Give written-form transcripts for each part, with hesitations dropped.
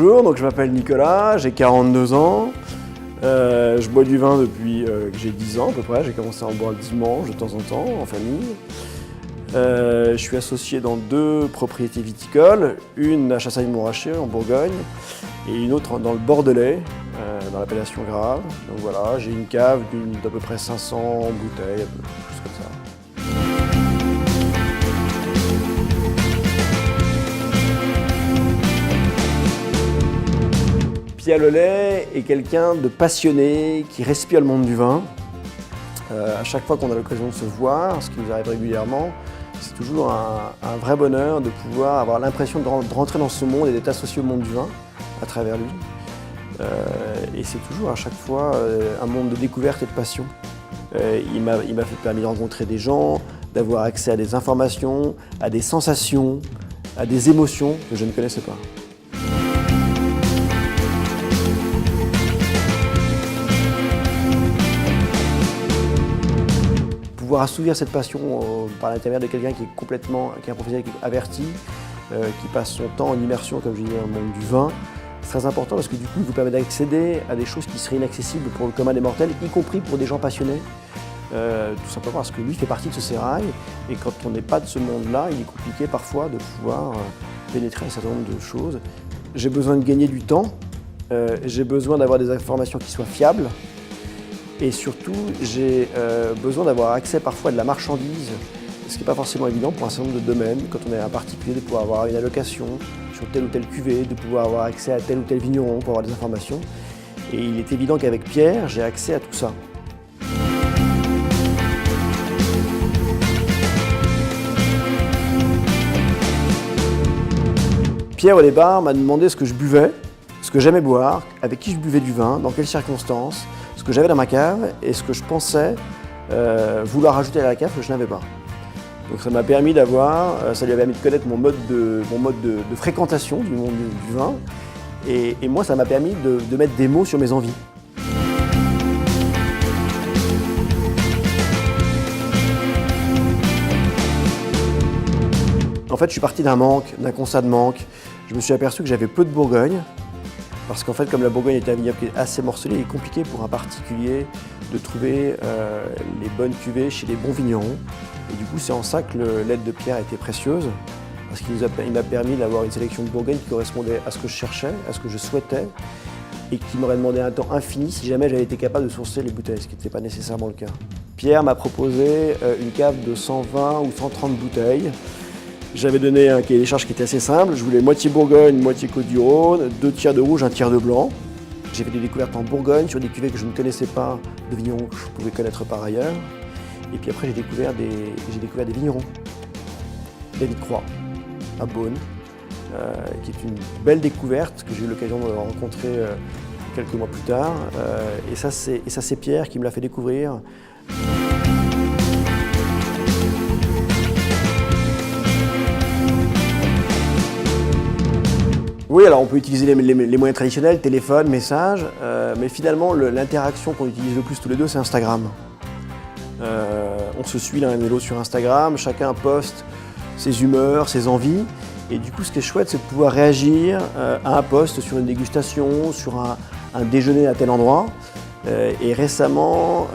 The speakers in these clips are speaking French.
Bonjour, donc je m'appelle Nicolas, j'ai 42 ans. Je bois du vin depuis que j'ai 10 ans à peu près. J'ai commencé à en boire le dimanche de temps en temps, en famille. Je suis associé dans 2 propriétés viticoles, une à Chassagne-Montrachet en Bourgogne et une autre dans le Bordelais, dans l'appellation Grave. Donc voilà, j'ai une cave d'à peu près 500 bouteilles, quelque chose comme ça. Pierre Lelay est quelqu'un de passionné, qui respire le monde du vin. À chaque fois qu'on a l'occasion de se voir, ce qui nous arrive régulièrement, c'est toujours un vrai bonheur de pouvoir avoir l'impression de rentrer dans ce monde et d'être associé au monde du vin à travers lui. Et c'est toujours à chaque fois un monde de découverte et de passion. Il m'a permis de rencontrer des gens, d'avoir accès à des informations, à des sensations, à des émotions que je ne connaissais pas. Pouvoir assouvir cette passion par l'intermédiaire de quelqu'un qui est un professionnel averti, qui passe son temps en immersion, comme je disais, dans le monde du vin, c'est très important parce que du coup, il vous permet d'accéder à des choses qui seraient inaccessibles pour le commun des mortels, y compris pour des gens passionnés, tout simplement parce que lui fait partie de ce sérail, et quand on n'est pas de ce monde-là, il est compliqué parfois de pouvoir pénétrer un certain nombre de choses. J'ai besoin de gagner du temps, j'ai besoin d'avoir des informations qui soient fiables, et surtout, j'ai besoin d'avoir accès parfois à de la marchandise, ce qui n'est pas forcément évident pour un certain nombre de domaines. Quand on est un particulier, de pouvoir avoir une allocation sur telle ou telle cuvée, de pouvoir avoir accès à tel ou tel vigneron pour avoir des informations. Et il est évident qu'avec Pierre, j'ai accès à tout ça. Pierre, au départ, m'a demandé ce que je buvais, ce que j'aimais boire, avec qui je buvais du vin, dans quelles circonstances, ce que j'avais dans ma cave et ce que je pensais vouloir ajouter à la cave que je n'avais pas. Donc ça m'a permis ça lui a permis de connaître mon mode de fréquentation du monde du vin, et moi ça m'a permis de mettre des mots sur mes envies. En fait, je suis parti d'un constat de manque. Je me suis aperçu que j'avais peu de Bourgogne. Parce qu'en fait, comme la Bourgogne est un vignoble qui est assez morcelé, il est compliqué pour un particulier de trouver les bonnes cuvées chez les bons vignerons. Et du coup, c'est en ça que l'aide de Pierre a été précieuse, parce qu'il m'a permis d'avoir une sélection de Bourgogne qui correspondait à ce que je cherchais, à ce que je souhaitais, et qui m'aurait demandé un temps infini si jamais j'avais été capable de sourcer les bouteilles, ce qui n'était pas nécessairement le cas. Pierre m'a proposé une cave de 120 ou 130 bouteilles. J'avais donné un cahier des charges qui était assez simple. Je voulais moitié Bourgogne, moitié Côte-du-Rhône, 2 tiers de rouge, 1 tiers de blanc. J'ai fait des découvertes en Bourgogne sur des cuvées que je ne connaissais pas, de vignerons que je pouvais connaître par ailleurs. Et puis après, j'ai découvert des vignerons. David Croix, à Beaune, qui est une belle découverte que j'ai eu l'occasion de rencontrer quelques mois plus tard. Et ça, c'est Pierre qui me l'a fait découvrir. Oui, alors on peut utiliser les moyens traditionnels, téléphone, message, mais finalement l'interaction qu'on utilise le plus tous les deux, c'est Instagram. On se suit l'un et l'autre sur Instagram, chacun poste ses humeurs, ses envies, et du coup ce qui est chouette, c'est de pouvoir réagir à un post sur une dégustation, sur un déjeuner à tel endroit. Et récemment,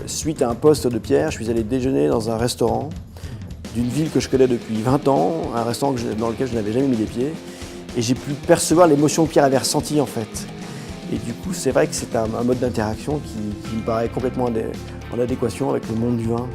suite à un post de Pierre, je suis allé déjeuner dans un restaurant d'une ville que je connais depuis 20 ans, un restaurant dans lequel je n'avais jamais mis les pieds. Et j'ai pu percevoir l'émotion que Pierre avait ressentie en fait. Et du coup, c'est vrai que c'est un mode d'interaction qui me paraît complètement en adéquation avec le monde du vin.